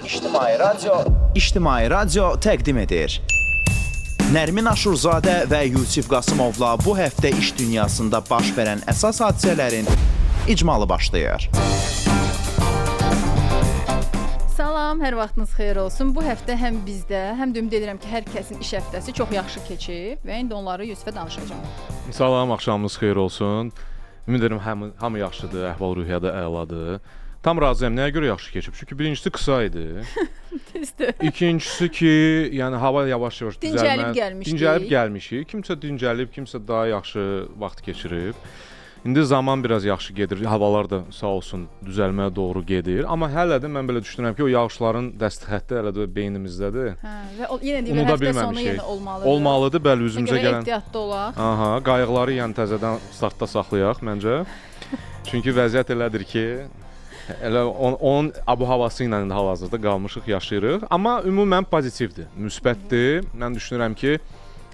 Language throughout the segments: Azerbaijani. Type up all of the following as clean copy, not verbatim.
İctimai Radio təqdim edir. Nərmin Aşurzadə və Yusif Qasımovla bu həftə iş dünyasında baş verən əsas hadisələrin icmalı başlayır. Salam, hər vaxtınız xeyir olsun. Bu həftə həm bizdə, həm də ümid edirəm ki, hər kəsin iş həftəsi çox yaxşı keçib və indi onları Yusifə danışacağam. Salam, axşamınız xeyir olsun. Ümid edirəm hamı yaxşıdır, əhval-ruhiyyədə əladır. Tam razıyam. Nəyə görə yaxşı keçib? Çünki birincisi qısa idi. Düzdür. İkincisi ki, yəni hava yavaş-yavaş Dincəlib gəlmişik. Kimsə dincəlib, kimsə daha yaxşı vaxt keçirib. İndi zaman biraz yaxşı gedir. Havalar da sağ olsun düzəlməyə doğru gedir. Amma hələ də mən belə düşünürəm ki, o yağışların dəsti xətti hələ də beynimizdədir. Və yenə deyirəm, həftə sonu yenə olmalıdır. Olmalıdır, bəli, üzümüzə gələn. Ehtiyatlı olaq. Aha, qayıqları yəni təzədən startda saxlayaq məncə. Çünki vəziyyət elədir ki, elə onun abu-havası ilə indi hal-hazırda qalmışıq, yaşayırıq. Amma ümumən pozitivdir, müsbətdir. Mən düşünürəm ki,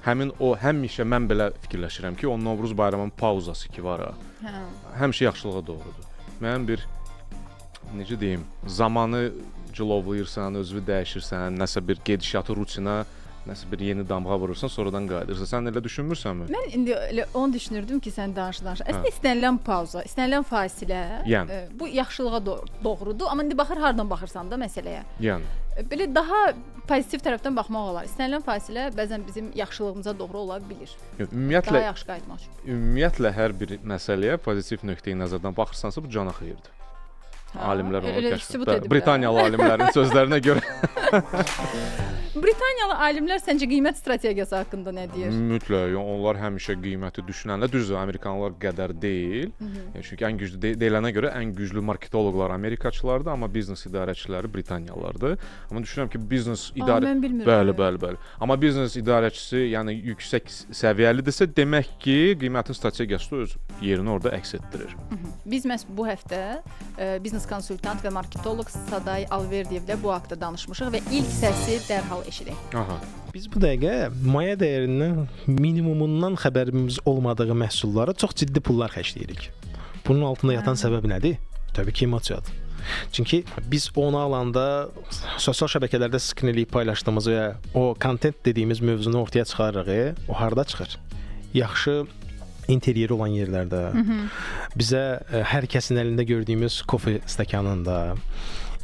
həmişə mən belə fikirləşirəm ki, o Novruz bayramının pauzası ki var ha. Həmişə yaxşılığa doğrudur. Mən bir necə deyim, zamanı cilovlayırsan, özünü dəyişirsən, nəsə bir gedişatı rutinə, nəsə bir yeni damğa vurursan, sonradan qayıdırsan. Sən elə düşünmürsənmi? Mən indi elə onu düşünürdüm ki, sən danış. Əslində istənilən pauza, istənilən fasilə, bu yaxşılığa doğrudur. Amma indi hardan baxırsan da məsələyə. Yəni belə daha pozitiv tərəfdən baxmaq olar. İstənilən fasilə bəzən bizim yaxşılığımıza doğru ola bilir. Ümumiyyətlə, daha yaxşı qayıtmaq üçün. Ümumiyyətlə hər bir məsələyə pozitiv nöqteyi nəzərdən baxırsansa, bu cana xeyirdir. Alimlər onu kəşf etdi. Britaniyalı alimlərin sözlərinə görə. Britaniyalı alimlər səncə qiymət strategiyası haqqında nə deyir? Mütləq, onlar həmişə qiyməti düşünənlər, düzdür, Amerikanlılar qədər deyil. Çünki ən güclü deyilənə görə ən güclü marketoloqlar Amerikaçılardır, amma biznes idarəçiləri Britaniyalılardır. Amma düşünürəm ki, biznes bəli. Amma biznes idarəçisi, yəni yüksək səviyyəlidirsə, demək ki, qiymətin strategiyası öz yerini orada əks etdirir. Biz məhz bu həftə biznes konsultant və marketoloq Saday Alverdiyevlə bu haqqda danışmışıq və ilk səsi dərhal eşidək. Aha. Biz bu dəqiqə maya dəyərindən minimumundan xəbərimiz olmadığı məhsullara çox ciddi pullar xərcləyirik. Bunun altında yatan səbəb nədir? Təbii ki, emosiyadır. Çünki biz onu alanda sosial şəbəkələrdə skrinləyib paylaşdığımız və o kontent dediyimiz mövzunu ortaya çıxarırıq. O harda çıxır? Yaxşı interyeri olan yerlərdə, bizə hər kəsin əlində gördüyümüz kofe stəkanında,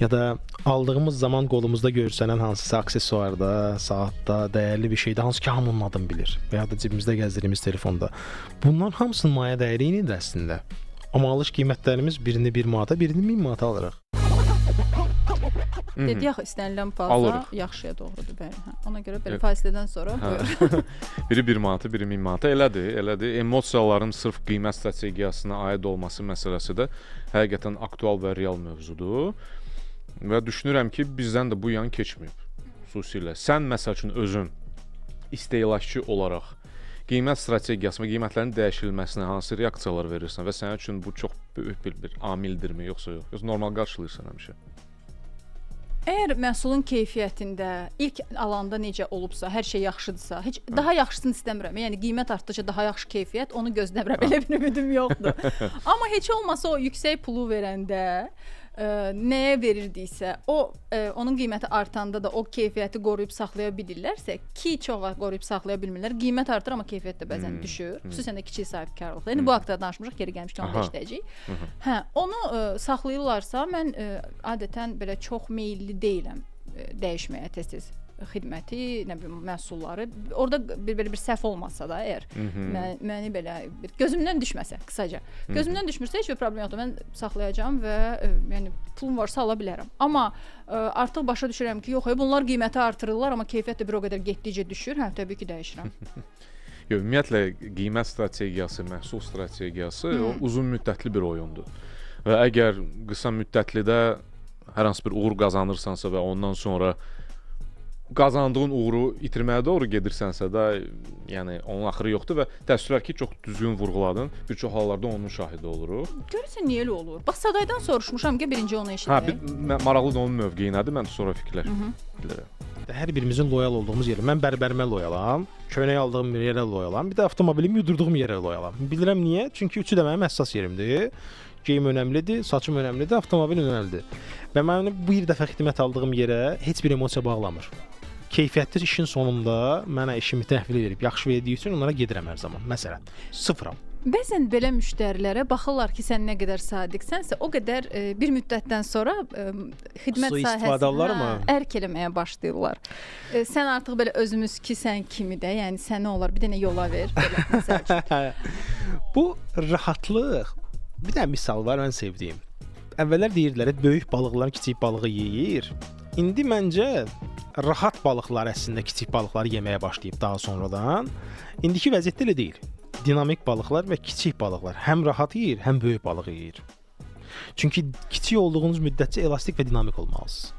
ya da aldığımız zaman qolumuzda görsənən hansısa aksesuarda, saatda, dəyərli bir şeydə, hansı ki hamının adını bilir və ya da cibimizdə gəzdirdiyimiz telefonda. Bunların hamısının maya dəyəri eynidir əslində. Amma alış qiymətlərimiz birini 1 manata, birini 1000 manata alırıq. Dedi axı istənilən pauza yaxşıya doğrudur bəli. Ona görə belə fasilədən sonra buyur. Biri 1 manata, biri 1000 manata. Elədir. Emosiyaların sırf qiymət strategiyasına aid olması məsələsi də həqiqətən aktual və real mövzudur. Və düşünürəm ki, bizdən də bu yan keçməyib. Xüsusilə sən məsəl üçün özün istehlakçı olaraq qiymət strategiyası və qiymətlərin dəyişilməsinə hansı reaksiyalar verirsən və sənin üçün bu çox böyük bir amildirmi, yoxsa yox? Yoxsa normal qarşılayırsan həmişə? Əgər məhsulun keyfiyyətində ilk alanda necə olubsa, hər şey yaxşıdırsa, heç daha yaxşısını istəmirəm. Yəni qiymət artdıqca daha yaxşı keyfiyyət, onu gözləmirəm. Elə bir ümidim yoxdur. Amma heç olmasa o yüksək pulu verəndə nəyə verirdiksə, onun qiyməti artanda da o keyfiyyəti qoruyub saxlaya bilirlərsə, ki çox vaxt qoruyub saxlaya bilmirlər, qiymət artır, amma keyfiyyət də bəzən düşür. Xüsusən də kiçik sahibkarlıqda. Yəni bu haqqda danışmışıq, geri gəlmişdik, onu da işləyəcəyik. Onu saxlayırlarsa, mən adətən belə çox meylli deyiləm dəyişməyə tez-tez xidməti, nə bilim, məhsulları. Orada belə bir səhv olmasa da, əgər məni belə gözümdən düşməsə, qısaca. Gözümdən düşmürsə heç bir problem yoxdur. Mən saxlayacağam və yəni pulum varsa ala bilərəm. Amma artıq başa düşürəm ki, yox, bunlar qiyməti artırırlar, amma keyfiyyət də bir o qədər getdikcə düşür. Təbii ki, dəyişirəm. Ümumiyyətlə qiymət strategiyası, məhsul strategiyası o uzun müddətli bir oyundur. Və əgər qısa müddətlidə hər hansı bir uğur qazanırsansa və ondan sonra qazandığın uğuru itirməyə doğru gedirsənsə də, yəni onun axırı yoxdur və təəssüflər ki, çox düzgün vurğuladın. Bir çox hallarda onun şahidi oluruq. Görürsən niyə elə olur? Bax, Sadaydan soruşmuşam ki, birinci onu eşitdim. Maraqlıdır onun mövqeyi nədir? Mən sonra fikirləşdim. Hər birimizin loyal olduğumuz yer. Mən bərbərimə loyalam, köynək aldığım yerə loyalam, bir də avtomobilimi yudurduğum yerə loyalam. Bilirəm niyə? Çünki üçü də mənim həssas yerimdir. geyim önəmlidir, saçım önəmlidir, avtomobil önəmlidir. Və mən bir dəfə xidmət aldığım yerə heç bir emosiya bağlamır. Keyfiyyətli işin sonunda mənə işimi təhvil verib yaxşı verdiyi üçün onlara gedirəm hər zaman. Məsələn, sıfıram. Bəzən belə müştərilərə baxırlar ki, sən nə qədər sadiqsənsə, o qədər bir müddətdən sonra xidmət sahəsində ərk eləməyə başlayırlar. Sən artıq belə özümüz ki, sən kimi də, yəni sənə olar bir dənə yola ver, belə məsəl. Bu rahatlıq. Bir dənə misal var mən sevdiyim. Əvvəllər deyirdilər, böyük balıqlar kiçik balığı yeyir. İndi məncə rahat balıqlar əslində kiçik balıqları yeməyə başlayıb daha sonradan. İndiki vəziyyət elə deyil. Dinamik balıqlar və kiçik balıqlar həm rahat yeyir, həm böyük balıq yeyir. Çünki kiçik olduğunuz müddətcə elastik və dinamik olmalısınız.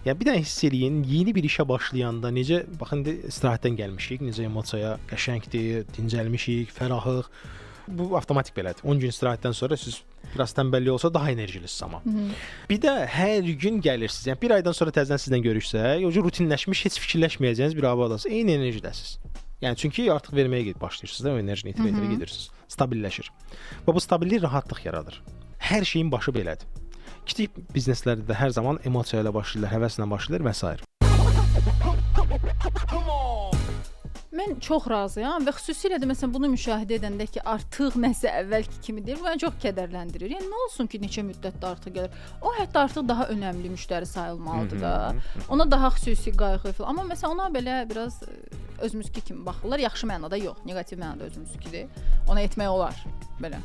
Yəni bir dənə hiss eləyin, yeni bir işə başlayanda necə, baxın indi istirahətdən gəlmişik, necə emosiyaya qəşəngdir, dincəlmişik, fərahıq. Bu avtomatik belədir. 10 gün istirahətdən sonra siz biraz tənbəllik olsa daha enerjilisiniz amma. Bir də hər gün gəlirsiniz. Yəni bir aydan sonra təzədən sizlə görüşsək, o rutinləşmiş, heç fikirləşməyəcəyiniz bir havadasınız. Eyni enerjidəsiniz. Yəni çünki artıq verməyə başlayırsınız da, o enerjini itirə-itirə gedirsiniz. Stabilləşir. Və bu stabillik rahatlıq yaradır. Hər şeyin başı belədir. Kiçik bizneslərdə də hər zaman emosiya ilə başlayırlar, həvəslə başlayırlar və s. Mən çox razıyam və xüsusilə də məsələn bunu müşahidə edəndə ki, artıq nəsə əvvəlki kimi deyil, bu məni çox kədərləndirir. Yəni nə olsun ki, neçə müddətdə artıq gəlir. O hətta artıq daha önəmli müştəri sayılmalıdır da. Ona daha xüsusi qayğı falan. Amma məsələn ona belə biraz özümüzki kimi baxırlar. Yaxşı mənada yox, neqativ mənada özümüzkidir. Ona etmək olar belə.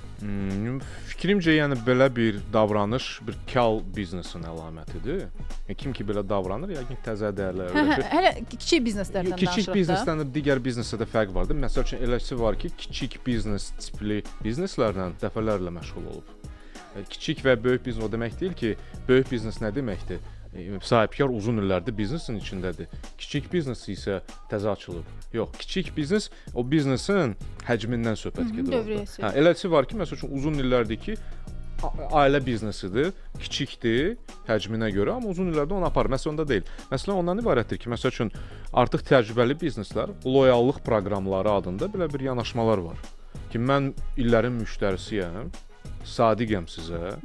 Fikrimcə yəni belə bir davranış bir kal biznesin əlamətidir. Yəni kim ki belə davranır, yəqin təzə dəyərlər öyrəşir. Hələ kiçik bizneslərdən danışırıq da. Kiçik biznesdən də digər biznesdə də fərq vardır. Məsəl üçün eləsi var ki, kiçik biznes tipli bizneslərlə dəfələrlə məşğul olub. Kiçik və böyük biznes o demək deyil ki, böyük biznes nə deməkdir? Sahibkar uzun illərdir biznesin içindədir. Kiçik biznes isə təzə açılıb. Yox, kiçik biznes o biznesin həcmindən söhbət gedir. Eləsi var ki, məsəl üçün uzun illərdir ki, ailə biznesidir, kiçikdir həcminə görə, amma uzun illərdə onu aparır. Məsələn onda deyil. Məsələn ondan ibarətdir ki, məsəl üçün artıq təcrübəli bizneslər loyallıq proqramları adında belə bir yanaşmalar var. Ki mən illərin müştərisiyəm, sadiqəm sizə.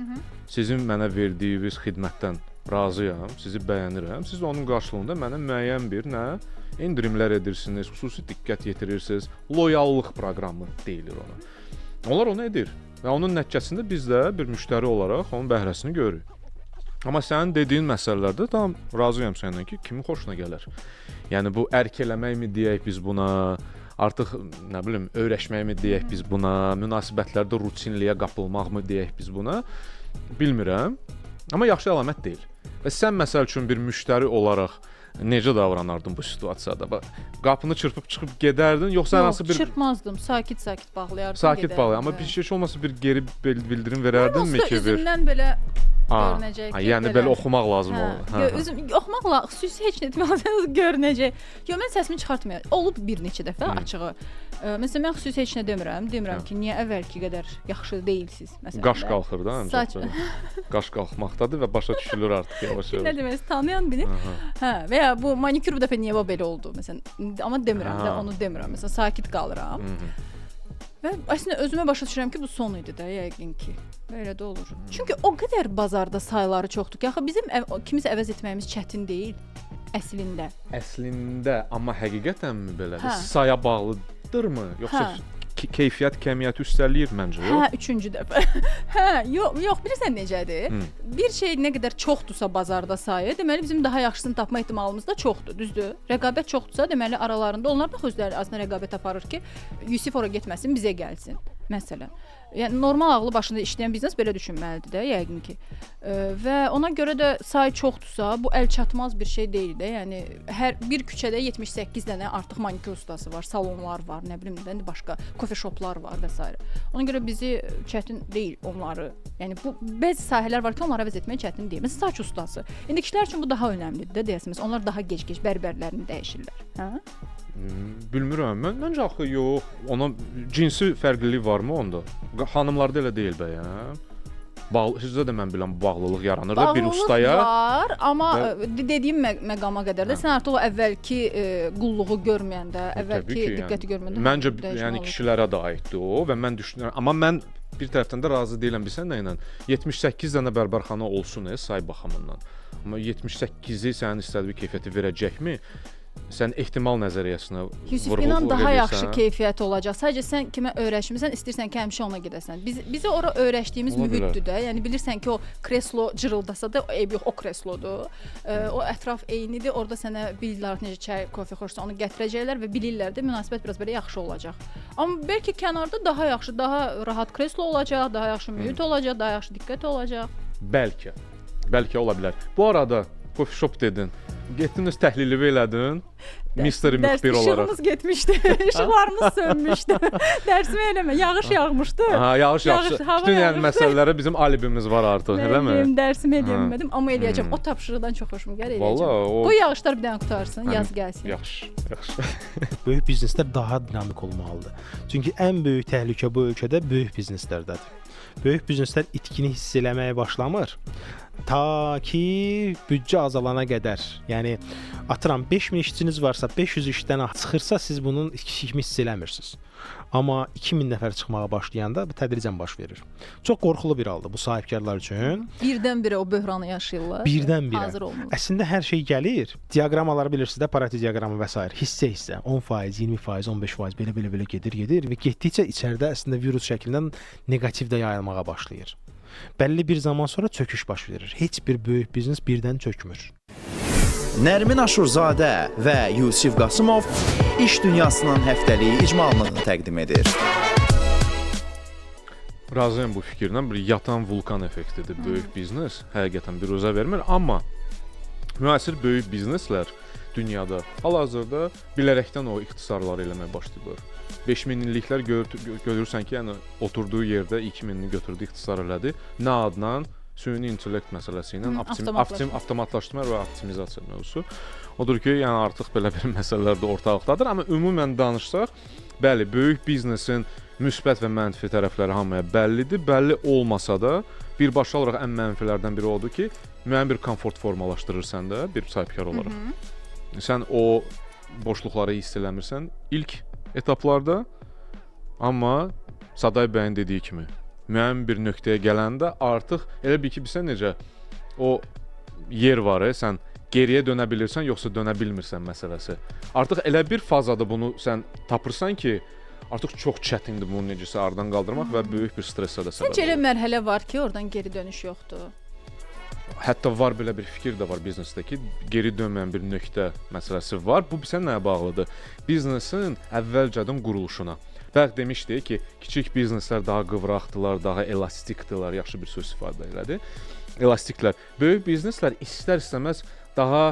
Sizin mənə verdiyiniz xidmətdən razıyam, sizi bəyənirəm. Siz onun qarşılığında mənə müəyyən bir endirimlər edirsiniz, xüsusi diqqət yetirirsiniz. Loyallıq proqramı deyilir ona. Onlar onu edir və onun nəticəsində biz də bir müştəri olaraq onun bəhrəsini görürük. Amma sənin dediyin məsələlərdə tam razıyam səninlə ki, kimin xoşuna gələr. Yəni bu ərk eləməkmi deyək biz buna, artıq nə bilim öyrəşməkmi deyək biz buna, münasibətlərdə rutinliyə qapılmaqmı deyək biz buna, bilmirəm. Amma yaxşı əlamət deyil. Və sən məsəl üçün bir müştəri olaraq necə davranardın bu situasiyada? Qapını çırpıb çıxıb gedərdin, yoxsa hansı bir çırpmazdım, sakit-sakit bağlayardım, sakit bağlayardım. Amma bir şey olmasa bir geri bildirim verərdinmi ki, bir üzümdən belə görünəcək ki, yəni belə oxumaq lazım olur. Özüm oxumaqla xüsusi heç nə etmək lazım görünəcək. Yox, mən səsimi çıxartmayacağam. Olub bir neçə dəfə açığı. Məsələn mən xüsusi heç nə demirəm ki, niyə əvvəlki qədər yaxşı deyilsiz məsələn. Qaş qalxır da, qaş qalxmaqdadır və başa düşülür artıq yavaş-yavaş. Nə demək, tanıyan bilir. Hə, və ya bu manikür bu dəfə niyə belə oldu məsələn. Amma demirəm də, onu demirəm. Məsələn sakit qalıram. Və əslində özümə başa düşürəm ki, bu son idi də yəqin ki. Belə də olur. Çünki o qədər bazarda sayları çoxdur ki, axı bizim kimisə əvəz etməyimiz çətin deyil əslində. Əslində, amma həqiqətənmi belədir? Saya bağlıdırmı? Yoxsa keyfiyyət kəmiyyəti üstələyir məncə, yox? Hə, üçüncü dəfə. Hə, yox, bilirsən necədir? Bir şey nə qədər çoxdursa bazarda sayı, deməli bizim daha yaxşısını tapma ehtimalımız da çoxdur, düzdür? Rəqabət çoxdursa, deməli aralarında onlar da özləri aslında rəqabət aparır ki, Yusif ora getməsin, bizə gəlsin. Məsələn. Yəni normal ağlı başında işləyən biznes belə düşünməlidir də, yəqin ki. Və ona görə də say çoxdursa, bu əlçatmaz bir şey deyil də. Yəni hər bir küçədə 78 dənə artıq manikür ustası var, salonlar var, nə bilim də başqa kofe shoplar var və s. Ona görə bizi çətin deyil onları. Yəni bu bəzi sahələr var ki, onları əvəz etmək çətin deyil. Məsələn, saç ustası. İndikilər üçün bu daha önəmlidir də deyəsiniz. Onlar daha gec-gec bərbərlərini dəyişirlər. Hə? Bilmirəm. Məncə axı yox. Ona cinsi fərqlilik varmı onda? Xanımlarda elə deyil bəyəm. Sizdə də mən biləm bağlılıq yaranır da bir ustaya. Var, amma dediyim məqama qədər də sən artıq o əvvəlki qulluğu görməyəndə, əvvəlki diqqəti görməyəndə. Məncə yəni kişilərə də aiddir o və mən düşünürəm. Amma mən bir tərəfdən də razı deyiləm bilsən nə ilə. 78 dənə bərbərxana olsun say baxımından. Amma 78-i sənin istədiyi keyfiyyəti verəcəkmi? Sən ehtimal nəzəriyyəsinə Yusuf inan daha yaxşı keyfiyyət olacaq. Sadəcə sən kimə öyrəşmirsən, istəyirsən ki, həmişə ona gedəsən. Bizə ora öyrəşdiyimiz mühitdir də. Yəni bilirsən ki, o kreslo cırıldasa da eyb yox, o kreslodur. O ətraf eynidir. Orada sənə bilirlər necə çay, kofe xoşsa onu gətirəcəklər və bilirlər də münasibət biraz belə yaxşı olacaq. Amma bəlkə kənarda daha yaxşı, daha rahat kreslo olacaq, daha yaxşı mühit olacaq, daha yaxşı diqqət olacaq. Bəlkə ola bilər. Bu arada coffee shop dedin. Getdin öz təhlilini elədin. Mister müxbir olaraq. İşığımız getmişdi. İşıqlarımız sönmüşdü. Dərsimi eləmə. Yağış yağmışdı. Yağış. Bütün yəni məsələlərə bizim alibimiz var artıq, eləmi? Mən dərsimi eləyə bilmədim, amma eləyəcəm. O tapşırıqdan çox xoşum gəlir, eləyəcəm. Bu yağışlar bir dənə qutarsın, yaz gəlsin. Yaxşı. Böyük bizneslər daha dinamik olmalıdır. Çünki ən böyük təhlükə bu ölkədə böyük bizneslərdədir. Böyük bizneslər itkini hiss eləməyə başlamır. Ta ki büdcə azalana qədər. Yəni atıram 5000 işçiniz varsa, 500 işdən çıxırsa siz bunun itkini hiss eləmirsiniz. Amma 2000 nəfər çıxmağa başlayanda bu tədricən baş verir. Çox qorxulu bir haldır bu sahibkarlar üçün. Birdən-birə o böhranı yaşayırlar. Birdən-birə. Hazır olmur. Əslində hər şey gəlir. Diaqramaları bilirsiniz də, Pareti diaqramı və s. hissə-hissə 10%, 20%, 15% belə gedir və getdikcə içəridə əslində virus şəklindən neqativ də yayılmağa başlayır. Bəlli bir zaman sonra çöküş baş verir. Heç bir böyük biznes birdən çökmür. Nərmin Aşurzadə və Yusif Qasımov iş dünyasının həftəlik icmalını təqdim edir. Razıyam bu fikirlə. Bir yatan vulkan effektidir böyük biznes. Həqiqətən biruzə vermir, amma müasir böyük bizneslər dünyada hal-hazırda bilərəkdən o ixtisarları eləməyə başlayıblar. 5000 illiklər görürsən ki, yəni oturduğu yerdə 2000-ni götürdü, ixtisar elədi. Nə adla? Süni intellekt məsələsi ilə avtomatlaşdırma və optimizasiya mövzusu. Odur ki, yəni artıq belə bir məsələlər də ortalıqdadır, amma ümumən danışsaq, bəli, böyük biznesin müsbət və mənfi tərəfləri hamıya bəllidir. Bəlli olmasa da, birbaşa olaraq ən mənfilərdən biri odur ki, müəyyən bir komfort formalaşdırırsan da bir sahibkar olaraq. Sən o boşluqları hiss eləmirsən ilk etaplarda, amma Saday bəyin dediyi kimi müəyyən bir nöqtəyə gələndə artıq elə bil ki, bilsən necə o yer var, sən geriyə dönə bilirsən, yoxsa dönə bilmirsən məsələsi. Artıq elə bir fazada bunu sən tapırsan ki, artıq çox çətindir bunu necəsə aradan qaldırmaq və böyük bir stressə də səbəb olur. Səncə elə mərhələ var ki, oradan geri dönüş yoxdur? Hətta var belə bir fikir də var biznesdə ki, geri dönməyən bir nöqtə məsələsi var. Bu bizə nəyə bağlıdır? Biznesin əvvəlcədən quruluşuna. Bəli demişdik ki, kiçik bizneslər daha qıvraqdılar, daha elastikdilər, yaxşı bir söz istifadə elədi. Elastiklər. Böyük bizneslər istər-istəməz daha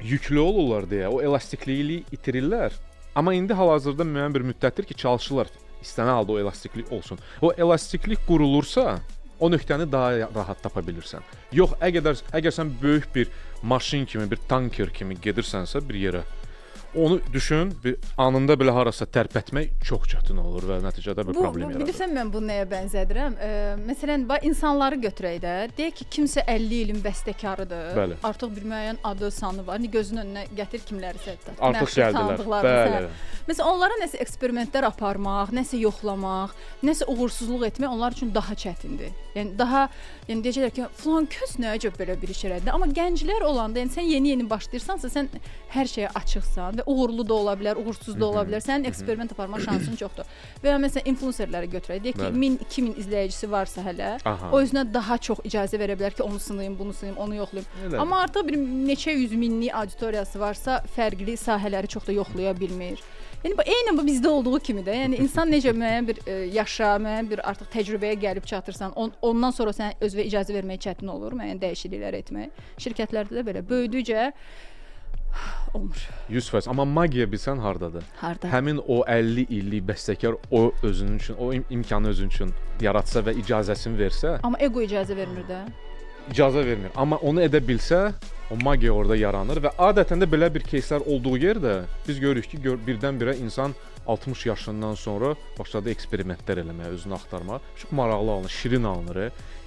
yüklü olurlar deyə o elastikliyi itirirlər. Amma indi hal-hazırda müəyyən bir müddətdir ki, çalışırlar istənilən halda o elastiklik olsun. O elastiklik qurulursa, o nöqtəni daha rahat tapa bilirsən. Yox, əgər sən böyük bir maşın kimi, bir tanker kimi gedirsənsə bir yerə, onu düşün, bir anında belə harasa tərpətmək çox çətin olur və nəticədə bir problem yaradır. Bilirsən mən bunu nəyə bənzədirəm? Məsələn, insanları götürək də. Deyək ki, kimsə 50 ilin bəstəkarıdır. Bəli. Artıq bir müəyyən adı, sanı var. Gözünün önünə gətir kimlərisə. Artıq gəldilər. Bəli. Məsələn, onlara nəsə eksperimentlər aparmaq, nəsə yoxlamaq, nəsə uğursuzluq etmək onlar üçün daha çətindir. Yəni deyəcəklər ki, filan kəs necə belə bir iş elədi. Amma gənclər olanda, yəni sən yeni başlayırsansa, sən hər şeyə açıqsan və uğurlu da ola bilər, uğursuz da ola bilər. Sənin eksperiment aparmaq şansın çoxdur. Və ya məsələn influencerləri götürək. Deyək ki, 1000-2000 izləyicisi varsa hələ, o özünə daha çox icazə verə bilər ki, onu sınayım, bunu sınayım, onu yoxlayım. Amma artıq bir neçə yüz minlik auditoriyası varsa, fərqli sahələri çox da yoxlaya bilmir. Yəni eynən bu bizdə olduğu kimi də. Yəni insan necə müəyyən bir yaşa, müəyyən bir artıq təcrübəyə gəlib çatırsan, ondan sonra sənə özünə icazə vermək çətin olur, müəyyən dəyişikliklər etmək. Şirkətlərdə də belə böyüdükcə olmur. 100%. Amma magiya bilsən hardadır? Harda? Həmin o 50 illik bəstəkar o özünün üçün, o imkanı özünün üçün yaratsa və icazəsini versə, amma ego icazə vermir də. İcazə vermir. Amma onu edə bilsə, o magiya orada yaranır və adətən də belə bir кейslər olduğu yerdə biz görürük ki, birdən-birə insan 60 yaşından sonra başladı eksperimentlər eləməyə, özünü axtarmağa. Çox maraqlı alınır, şirin alınır.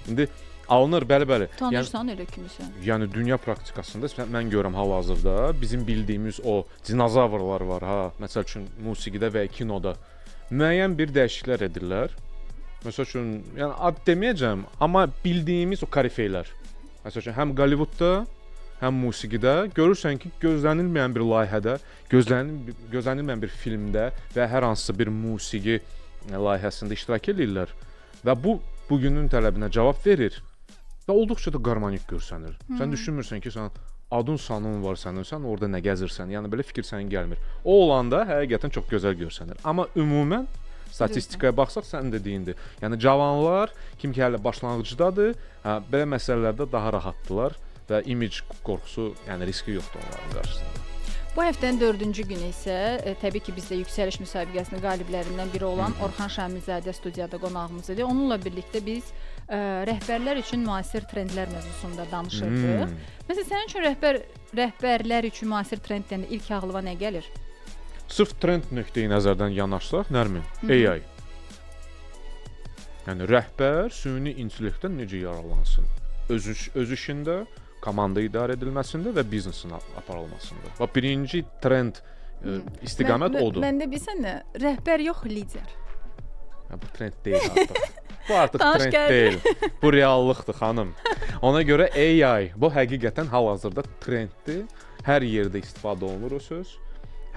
İndi alınır, bəli. Tanırsan elə kimisə? Yəni dünya praktikasında mən görürəm hal-hazırda bizim bildiyimiz o dinozavrlar var ha. Məsəl üçün musiqidə və kinoda müəyyən bir dəyişikliklər edirlər. Məsəl üçün, yəni ad deməyəcəm, amma bildiyimiz o korifeylər. Məsəl üçün həm Hollywoodda, həm musiqidə görürsən ki, gözlənilməyən bir layihədə, gözlənilməyən bir filmdə və hər hansısa bir musiqi layihəsində iştirak edirlər və bu bugünün tələbinə cavab verir və olduqca da qarmonik görsənir. Sən düşünmürsən ki, sən adın sanın var sənin, sən orada nə gəzirsən, yəni belə fikir sənin gəlmir. O olanda həqiqətən çox gözəl görsənir. Amma ümumən statistikaya baxsaq sən dediyindir. Yəni cavanlar kim ki hələ başlanğıcdadır, belə məsələlərdə daha rahatdılar və image qorxusu, yəni riski yoxdur onların qarşısında. Bu həftənin 4-cü günü isə təbii ki, bizdə yüksəliş müsabiqəsinin qaliblərindən biri olan Orxan Şamilzadə studiyada qonağımız idi. Onunla birlikdə biz rəhbərlər üçün müasir trendlər mövzusunda danışırdıq. Məsələn, sənin üçün rəhbərlər üçün müasir trend deyəndə ilk ağlıma nə gəlir? Sırf trend nöqteyi nəzərdən yanaşsaq, Nərmin, AI. Yəni rəhbər süni intellektdən necə yararlansın? Öz işində, komanda idarə edilməsində və biznesin aparılmasında. Və birinci trend istiqamət odur. Məndə bilsən nə? Rəhbər yox, lider. Bu trend deyil artıq. Bu artıq trend deyil. Bu reallıqdır, xanım. Ona görə AI bu həqiqətən hal-hazırda trenddir. Hər yerdə istifadə olunur o söz.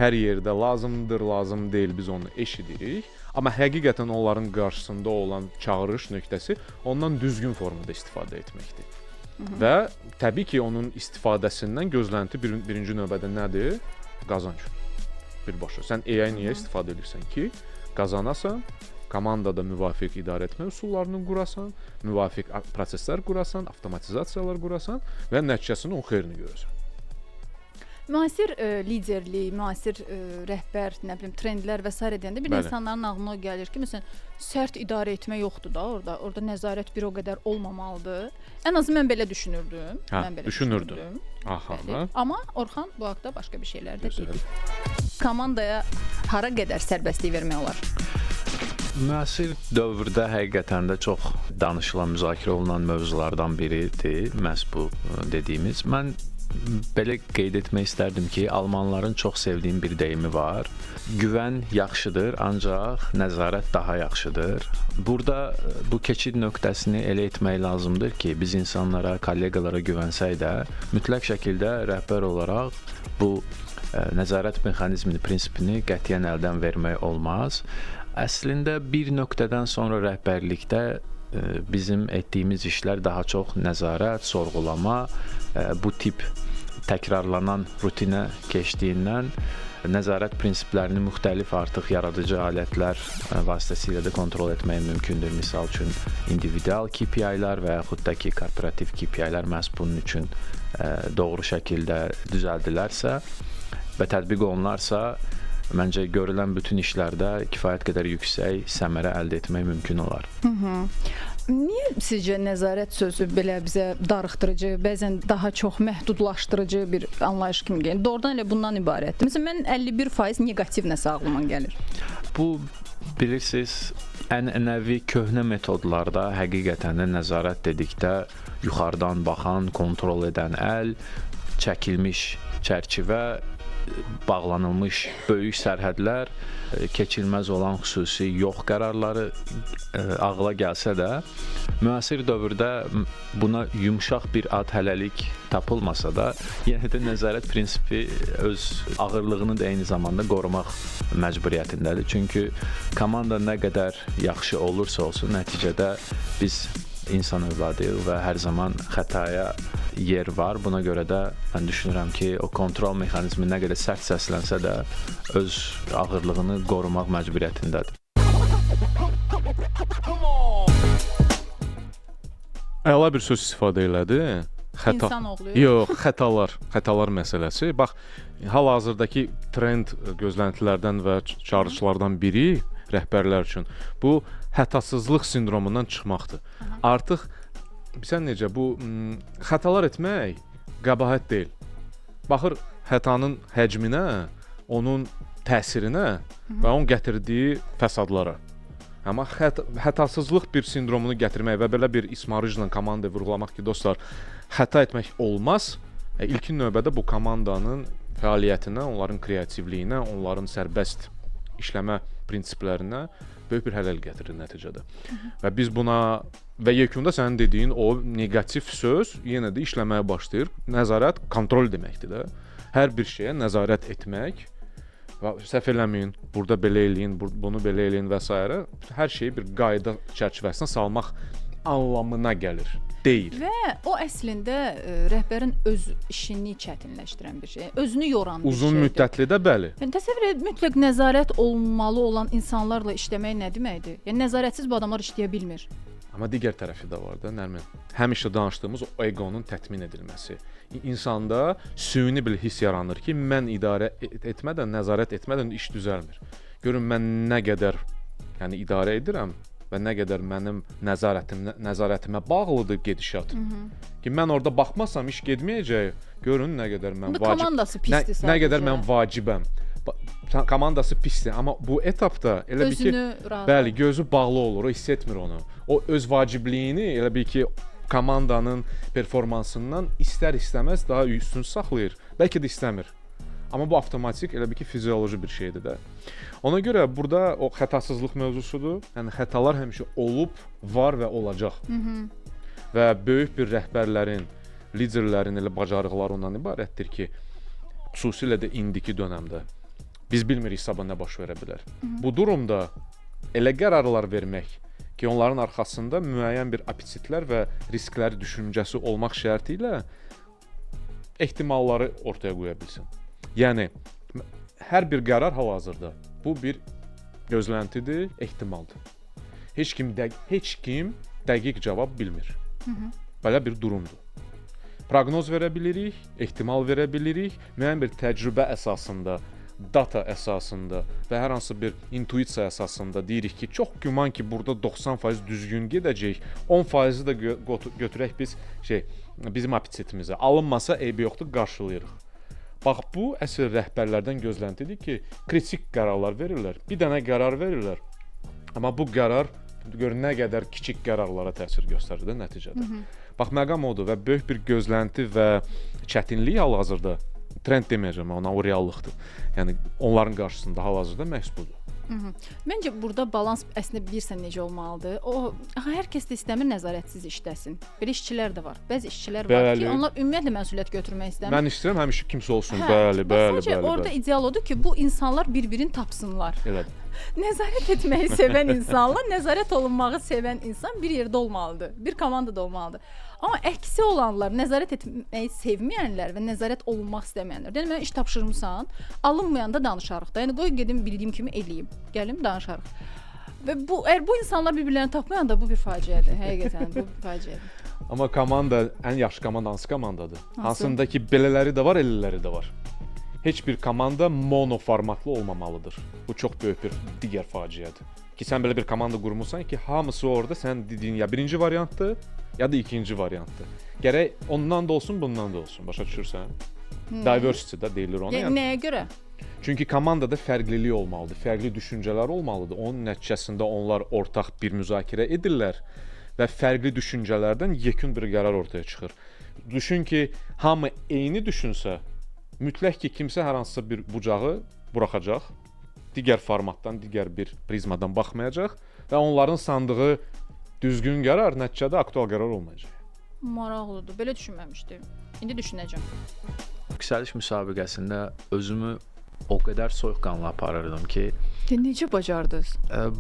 Hər yerdə lazımdır, lazım deyil, biz onu eşidirik. Amma həqiqətən onların qarşısında olan çağırış nöqtəsi ondan düzgün formada istifadə etməkdir. Və təbii ki, onun istifadəsindən gözlənti birinci növbədə nədir? Qazanc. Birbaşa. Sən AI niyə istifadə edirsən ki, qazanasan, komandada müvafiq idarə etmə üsullarını qurasan, müvafiq proseslər qurasan, avtomatizasiyalar qurasan və nəticəsində onun xeyrini görəsən. Müasir liderlik, müasir rəhbər, nə bilim, trendlər və s. deyəndə bir insanların ağlına gəlir ki, məsələn, sərt idarə etmə yoxdur da orada. Orada nəzarət bir o qədər olmamalıdır. Ən azı mən belə düşünürdüm. Düşünürdüm. Aha. Amma Orxan bu haqda başqa bir şeylər də dedi. Komandaya hara qədər sərbəstlik vermək olar? Müasir dövrdə həqiqətən də çox danışılan, müzakirə olunan mövzulardan biridir məhz bu dediyimiz. Mən belə qeyd etmək istərdim ki, almanların çox sevdiyim bir deyimi var. Güvən yaxşıdır, ancaq nəzarət daha yaxşıdır. Burada bu keçid nöqtəsini elə etmək lazımdır ki, biz insanlara, kolleqalara güvənsək də, mütləq şəkildə rəhbər olaraq bu nəzarət mexanizmini, prinsipini qətiyyən əldən vermək olmaz. Əslində bir nöqtədən sonra rəhbərlikdə bizim etdiyimiz işlər daha çox nəzarət, sorğulama, bu tip təkrarlanan rutinə keçdiyindən nəzarət prinsiplərini müxtəlif artıq yaradıcı alətlər vasitəsilə də kontrol etmək mümkündür. Misal üçün individual KPI-lər və yaxud da ki, korporativ KPI-lər məhz bunun üçün doğru şəkildə düzəldilərsə və tətbiq olunarsa, məncə görülən bütün işlərdə kifayət qədər yüksək səmərə əldə etmək mümkün olar. Niyə sizcə nəzarət sözü belə bizə darıxdırıcı, bəzən daha çox məhdudlaşdırıcı bir anlayış kimi gəlir? Doğrudan elə bundan ibarətdir. Məsələn, mən 51% negativ nəsə ağlıma gəlir. Bu, bilirsiniz, ənənəvi köhnə metodlarda həqiqətən də nəzarət dedikdə yuxarıdan baxan, kontrol edən əl, çəkilmiş çərçivə, bağlanılmış böyük sərhədlər, keçilməz olan xüsusi yox qərarları ağla gəlsə də, müasir dövrdə buna yumşaq bir ad hələlik tapılmasa da, yenə də nəzarət prinsipi öz ağırlığını da eyni zamanda qorumaq məcburiyyətindədir. Çünki komanda nə qədər yaxşı olursa olsun, nəticədə biz insan övladıyıq və hər zaman xətaya yer var. Buna görə də mən düşünürəm ki, o kontrol mexanizmi nə qədər sərt səslənsə də öz ağırlığını qorumaq məcburiyyətindədir. Əla bir söz istifadə elədi. İnsanoğlu. Yox, xətalar məsələsi. Bax, hal-hazırdakı trend gözləntilərdən və çağırışlardan biri rəhbərlər üçün bu hətasızlıq sindromundan çıxmaqdır. Artıq bilirsən necə bu xətalar etmək qəbahət deyil. Baxır hətanın həcminə, onun təsirinə və onun gətirdiyi fəsadlara. Amma hətasızlıq bir sindromunu gətirmək və belə bir ismarıcla komandaya vurğulamaq ki, dostlar, xəta etmək olmaz. İlkin növbədə bu komandanın fəaliyyətinə, onların kreativliyinə, onların sərbəst işləmə prinsiplərinə böyük bir hələl gətirir nəticədə. Və biz buna və yekunda sənin dediyin o neqativ söz yenə də işləməyə başlayır. Nəzarət kontrol deməkdir də. Hər bir şeyə nəzarət etmək və səhv eləməyin, burada belə eləyin, bunu belə eləyin və s. hər şeyi bir qayda çərçivəsinə salmaq anlamına gəlir. Deyil. Və o əslində rəhbərin öz işini çətinləşdirən bir şey. Özünü yoran bir şeydir. Uzun müddətli də bəli. Yəni təsəvvür et, mütləq nəzarət olmalı olan insanlarla işləmək nə deməkdir? Yəni nəzarətsiz bu adamlar işləyə bilmir. Amma digər tərəfi də var da, Nərmin. Həmişə danışdığımız o eqonun tətmin edilməsi. İnsanda süni bir hiss yaranır ki, mən idarə etmədən, nəzarət etmədən iş düzəlmir. Görün mən nə qədər idarə edirəm və nə qədər mənim nəzarətimə bağlıdır gedişat. Ki mən orada baxmasam iş getməyəcək. Görün nə qədər mən komandası pisdir sadəcə. Nə qədər mən vacibəm. Komandası pisdir, amma bu etapda elə bir ki, bəli, gözü bağlı olur, o hiss etmir onu. O öz vacibliyini elə bir ki, komandanın performansından istər-istəməz daha üstün saxlayır. Bəlkə də istəmir. Amma bu avtomatik elə bir ki, fizioloji bir şeydir də. Ona görə burada o xətasızlıq mövzusudur. Yəni xətalar həmişə olub, var və olacaq. Və böyük bir rəhbərlərin, liderlərin elə bacarıqları ondan ibarətdir ki, xüsusilə də indiki dövrdə biz bilmirik sabah nə baş verə bilər. Bu durumda elə qərarlar vermək ki, onların arxasında müəyyən bir apetitlər və riskləri düşüncəsi olmaq şərti ilə ehtimalları ortaya qoya bilsin. Yəni hər bir qərar hal-hazırda bu bir gözləntidir, ehtimaldır. Heç kim dəqiq cavab bilmir. Belə bir durumdur. Proqnoz verə bilirik, ehtimal verə bilirik, müəyyən bir təcrübə əsasında, data əsasında və hər hansı bir intuisiya əsasında deyirik ki, çox güman ki, burada 90% düzgün gedəcək, 10%-i də götürək biz bizim apetitimizə. Alınmasa eybi yoxdur, qarşılayırıq. Bax, bu əsl rəhbərlərdən gözləntidir ki, kritik qərarlar verirlər. Bir dənə qərar verirlər. Amma bu qərar gör nə qədər kiçik qərarlara təsir göstərir də nəticədə. Bax, məqam odur və böyük bir gözlənti və çətinlik hal-hazırda trend deməyəcəm, ona o reallıqdır. Yəni onların qarşısında hal-hazırda məhz budur. Məncə burada balans əslində bilirsən necə olmalıdır. Hər kəs də istəmir nəzarətsiz işləsin. Belə işçilər də var. Bəzi işçilər var ki, onlar ümumiyyətlə məsuliyyət götürmək istəmir. Mən istəyirəm həmişə kimsə olsun. Bəli. Sadəcə orada ideal odur ki, bu insanlar bir-birini tapsınlar. Elədir. Nəzarət etməyi sevən insanla nəzarət olunmağı sevən insan bir yerdə olmalıdır. Bir komandada olmalıdır. Amma əksi olanlar, nəzarət etməyi sevməyənlər və nəzarət olunmaq istəməyənlər. Yəni mən iş tapşırmısan, alınmayanda danışarıq da. Yəni qoy gedim bildiyim kimi eləyim. Gəlim danışarıq. Və əgər bu insanlar bir-birlərini tapmayanda bu bir faciədir. Həqiqətən bu bir faciədir. Amma komanda ən yaxşı komanda hansı komandadır? Hansında ki, belələri də var, elələri də var. Heç bir komanda monoformatlı olmamalıdır. Bu çox böyük bir digər faciədir. Ki sən belə bir komanda qurmusan ki, hamısı orada sən dediyin ya birinci variantdır, ya da ikinci variantdır. Gərək ondan da olsun, bundan da olsun. Başa düşürsən? Diversity də deyilir ona. Nəyə görə? Çünki komandada fərqlilik olmalıdır, fərqli düşüncələr olmalıdır. Onun nəticəsində onlar ortaq bir müzakirə edirlər və fərqli düşüncələrdən yekun bir qərar ortaya çıxır. Düşün ki, hamı eyni düşünsə, mütləq ki, kimsə hər hansısa bir bucağı buraxacaq, digər formatdan, digər bir prizmadan baxmayacaq və onların sandığı düzgün qərar nəticədə aktual qərar olmayacaq. Maraqlıdır. Belə düşünməmişdim. İndi düşünəcəm. Yüksəliş müsabiqəsində özümü o qədər soyuqqanlı aparırdım ki, necə bacardınız?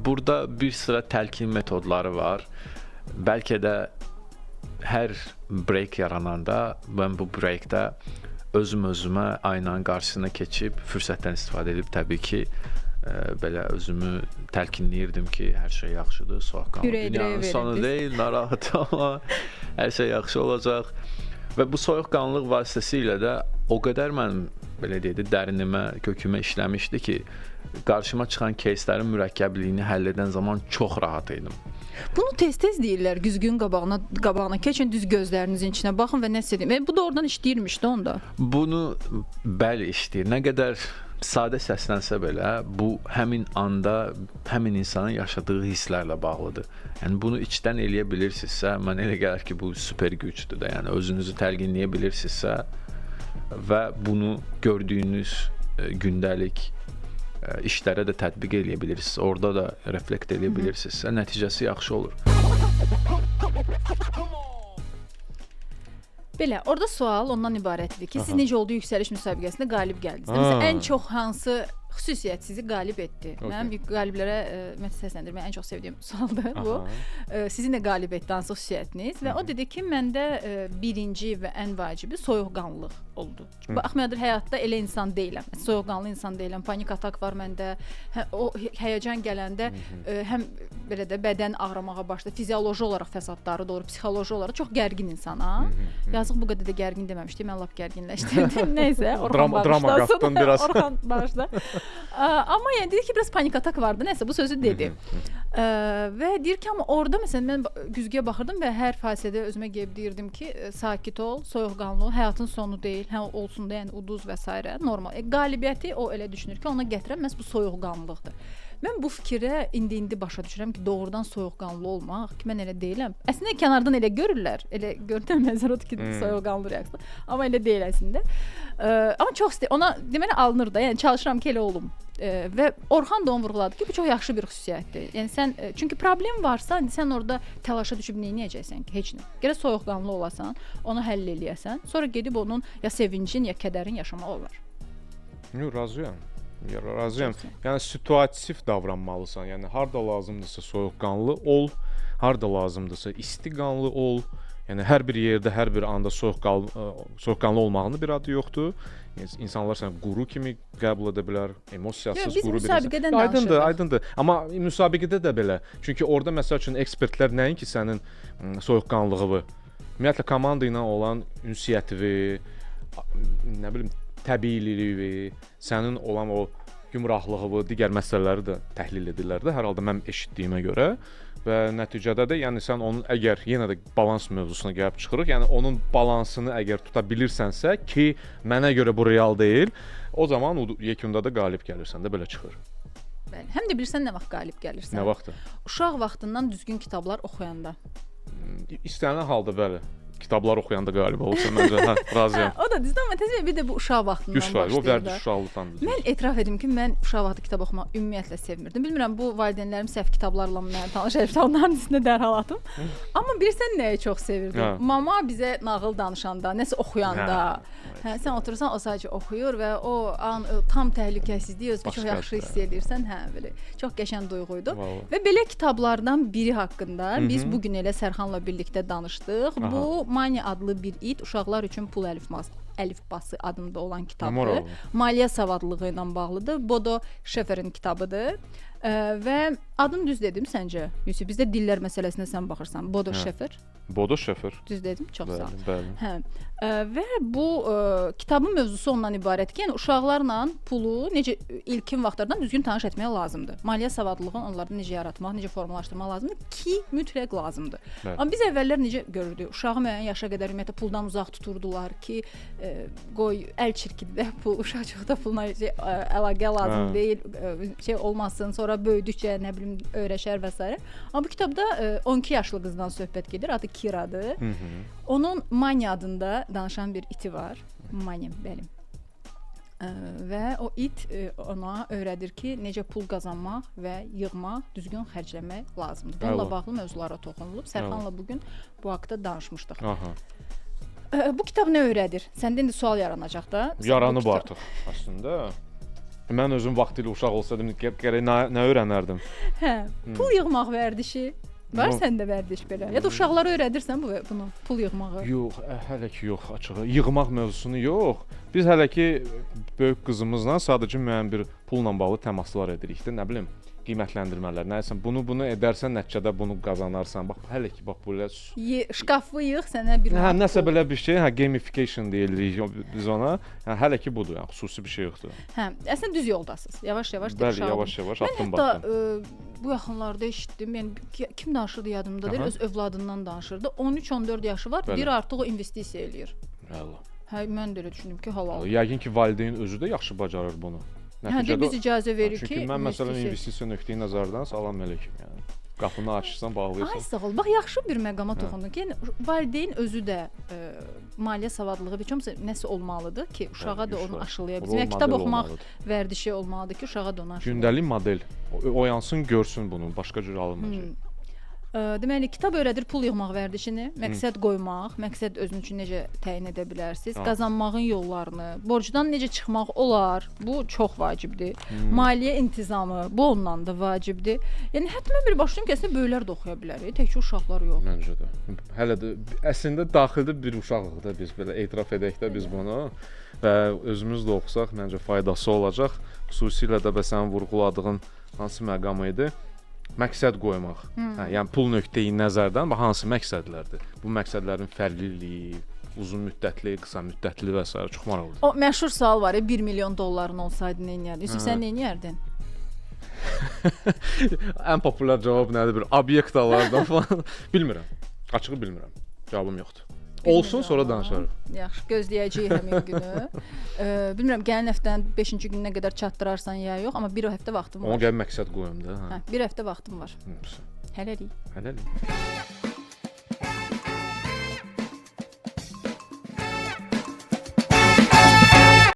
Burada bir sıra təlkin metodları var. Bəlkə də hər break yarananda mən bu breakdə özümə aynanın qarşısına keçib fürsətdən istifadə edib təbii ki, belə özümü təlkinləyirdim ki, hər şey yaxşıdır, soyuqqanlı dünyanın sonu deyil, narahat olma, hər şey yaxşı olacaq. Və bu soyuqqanlılıq vasitəsilə də o qədər mənim belə deyək, dərinimə, kökümə işləmişdi ki, qarşıma çıxan кейslərin mürəkkəbliyini həll edən zaman çox rahat idim. Bunu tez-tez deyirlər, güzgün qabağına keçin, düz gözlərinizin içinə baxın və nə istəyir. Bu da oradan işləyirmiş də onda. Bunu bəli işləyir. Nə qədər sadə səslənsə belə, bu həmin anda həmin insanın yaşadığı hisslərlə bağlıdır. Yəni bunu içdən eləyə bilirsinizsə, mən elə gəlir ki, bu super gücdür də. Yəni özünüzü təlqinləyə bilirsinizsə və bunu gördüyünüz gündəlik işlərə də tətbiq edə bilirsiniz. Orada da reflekt edə bilirsinizsə, nəticəsi yaxşı olur. Belə, orada sual ondan ibarətdir ki, siz necə oldu yüksəliş müsabiqəsində qalib gəldiniz? Məsələn, ən çox hansı xüsusiyyət sizi qalib etdi? Mənim qaliblərə səsləndirməyi ən çox sevdiyim sualdır bu. Sizin də qalib etdi hansı xüsusiyyətiniz? Və o dedi ki, məndə birinci və ən vacibi soyuqqanlılıq oldu. Baxmayaraq həyatda elə insan deyiləm. Soyuqqanlı insan deyiləm. Panik atak var məndə. O həyəcan gələndə həm belə də bədən ağrımağa başladı. Fizioloji olaraq fəsadları da olur, psixoloji olaraq çox gərgin insanam. Yazıq bu qədər də gərgin deməmişdim. Mən lap gərginləşdirdim. Nəysə, Orxan bağışlasın. Biraz. Orxan bağışla. Amma yəni dedi ki, biraz panik atak vardı. Nəsə bu sözü dedi. Və deyir ki, amma orada məsələn mən güzgüyə baxırdım və hər fasilədə özümə gəlib deyirdim ki, sakit ol, soyuqqanlı ol, həyatın sonu deyil. Hə olsun da, yəni uduz və s. normal. Qalibiyyəti o elə düşünür ki, ona gətirən məhz bu soyuqqanlılıqdır. Mən bu fikirə indi başa düşürəm ki, doğrudan soyuqqanlı olmaq ki, mən elə deyiləm. Əslində kənardan elə görürlər. Elə görünməzlər o ki, soyuqqanlı reaksiya. Amma elə deyil əslində. Amma çox ona deməli alınır da. Yəni çalışıram ki, elə olum. Və Orxan da onu vurğuladı ki, bu çox yaxşı bir xüsusiyyətdir. Yəni sən çünki problem varsa, sən orada təlaşa düşüb nə edəcəksən ki, heç nə. Gərək soyuqqanlı olasan, onu həll eləyəsən, sonra gedib onun ya sevincin, ya kədərin yaşamaq olar. Yox, razıyam. Razıyam. Yəni situativ davranmalısan. Yəni harda lazımdırsa soyuqqanlı ol, harda lazımdırsa istiqanlı ol. Yəni hər bir yerdə, hər bir anda soyuqqanlı olmağının bir adı yoxdur. Yəni insanlar səni quru kimi qəbul edə bilər, emosiyasız quru bir. Biz müsabiqədən danışırıq. Aydındır. Amma müsabiqədə də belə. Çünki orada məsəl üçün ekspertlər nəinki sənin soyuqqanlılığını, ümumiyyətlə komanda ilə olan ünsiyyətini, nə bilim təbiiliyi, sənin olan o gümrahlığını, digər məsələləri də təhlil edirlər də hər halda mən eşitdiyimə görə və nəticədə də yəni sən onun əgər yenə də balans mövzusuna gəlib çıxırıq, yəni onun balansını əgər tuta bilirsənsə ki, mənə görə bu real deyil, o zaman yekunda da qalib gəlirsən də belə çıxır. Bəli. Həm də bilirsən nə vaxt qalib gəlirsən? Nə vaxtı? Uşaq vaxtından düzgün kitablar oxuyanda. İstənilən halda bəli. Kitablar oxuyanda qalib olursan məncə, hə, razıyam. O da düzdür, amma təzə bir də bu uşaq vaxtından başlayır. O vərdiş uşaqlıqdandır. Mən etiraf edim ki, mən uşaq vaxtı kitab oxumaq ümumiyyətlə sevmirdim. Bilmirəm, bu valideynlərim səhv kitablarla mənə tanış edib, onların üstünə dərhal atım. Amma bilirsən nəyi çox sevirdim? Mama bizə nağıl danışanda, nəsə oxuyanda, sən oturursan, o sadəcə oxuyur və o an tam təhlükəsizliyi özünü çox yaxşı hiss edirsən, belə çox qəşəng duyğuydu. Və belə kitablardan biri haqqında biz bu gün elə Sərxanla birlikdə danışdıq. Bu Mani adlı bir it uşaqlar üçün pul əlifbası adında olan kitabdır. Maliyyə savadlılığı ilə bağlıdır. Bodo Şeferin kitabıdır. Və adını düz dedim səncə? Yusuf, bizdə dillər məsələsinə sən baxırsan. Bodo Şefer. Bodo Şefer. Düz dedim, çox sağ ol. Bəli. Hə. Və bu kitabın mövzusu ondan ibarətdir ki, yəni uşaqlarla pulu necə ilkin vaxtlardan düzgün tanış etmək lazımdır. Maliyyə savadlılığını onlarda necə yaratmaq, necə formalaşdırmaq lazımdır ki, mütləq lazımdır. Bəli. Amma biz əvvəllər necə görürdük? Uşağı müəyyən yaşa qədər ümumiyyətlə puldan uzaq tuturdular ki, qoy əl çirkidir də pul, uşaqcıqda puluna əlaqə lazım deyil, şey olmasın, sonra böyüdükcə nə bilim öyrəşər və s. Amma bu kitabda 12 yaşlı qızdan söhbət gedir, adı Kiradır. Onun Mani adında danışan bir iti var. Mani, bəli. Və o it ona öyrədir ki, necə pul qazanmaq və yığmaq, düzgün xərcləmək lazımdır. Bununla bağlı mövzulara toxunulub. Sərxanla bugün bu haqqda danışmışdıq. Bu kitab nə öyrədir? Səndə indi sual yaranacaq da. Yaranıb artıq əslində. Mən özüm vaxtilə uşaq olsaydım, gərək nə öyrənərdim? Hə, pul yığmaq vərdişi. Var səndə vərdiş belə? Ya da uşaqlara öyrədirsən bunu, pul yığmağı? Yox, hələ ki yox, açığı. Yığmaq mövzusunu yox. Biz hələ ki böyük qızımızla sadəcə müəyyən bir pulla bağlı təmaslar edirik də, nə bilim, qiymətləndirmələr. Nəyəsə bunu edərsən, nəticədə bunu qazanarsan. Bax, hələ ki bax belə şkafı yığ sənə bir. Hə, nəsə belə bir şey, gamification deyirik biz ona. Hə, hələ ki budur, yəni xüsusi bir şey yoxdur. Hə, əslində düz yoldasınız. Yavaş-yavaş Bəli, yavaş-yavaş addım baxdım. Hətta bu yaxınlarda eşitdim. Yəni kim danışırdı yadımda deyil, öz övladından danışırdı. 13-14 yaşı var, bir artıq o investisiya eləyir. Allah. Hə, mən də elə düşündüm ki, halal. Yəqin ki valideyn özü də yaxşı bacarır bunu. Hə, biz icazə veririk ki, çünki mən məsələn investisiya nöqteyi nəzərdən salam əleyküm, yəni. Qapını açırsan, Ay bağlayırsan. sağ ol. Bax yaxşı bir məqama toxundun ki, yəni valideyn özü də maliyyə savadlılığı bir çox nəsə olmalıdır ki, uşağa da onu aşılaya bilsin. Yəni kitab oxumaq vərdişi olmalıdır ki, uşağa da onu aşılaya. Gündəlik model. Oyansın, görsün bunu. Başqa cür alınmayacaq. Deməli, kitab öyrədir pul yığmaq vərdişini, məqsəd qoymaq, məqsəd özünüz üçün necə təyin edə bilərsiniz, qazanmağın yollarını, borcdan necə çıxmaq olar, bu çox vacibdir. Maliyyə intizamı, bu ondan da vacibdir. Yəni hətta mən bir başlayım ki, əslində böyüklər də oxuya bilər, təkcə uşaqlar yox. Məncə də. Hələ də əslində daxildə bir uşağıq da biz belə etiraf edək də biz bunu və özümüz də oxusaq məncə faydası olacaq. Xüsusilə də sənin vurğuladığın hansı məqam idi? Məqsəd qoymaq. Yəni pul nöqteyi nəzərdən hansı məqsədlərdir? Bu məqsədlərin fərqliliyi, uzun müddətli, qısa müddətli və s. çox maraqlıdır. O məşhur sual var ya, 1 milyon dolların olsaydı nə edərdin? Yusuf, sən nə edərdin? Ən populyar cavab nədir? Bir obyekt alardım falan. Bilmirəm. Açığı bilmirəm. Cavabım yoxdur. Olsun, sonra danışarıq. Yaxşı, gözləyəcəyik həmin günü. Bilmirəm, gələn həftənin 5-ci gününə qədər çatdırarsan ya yox, amma bir həftə vaxtım var. Ona görə məqsəd qoyum da. Hə, bir həftə vaxtım var. Hələlik. Hələlik.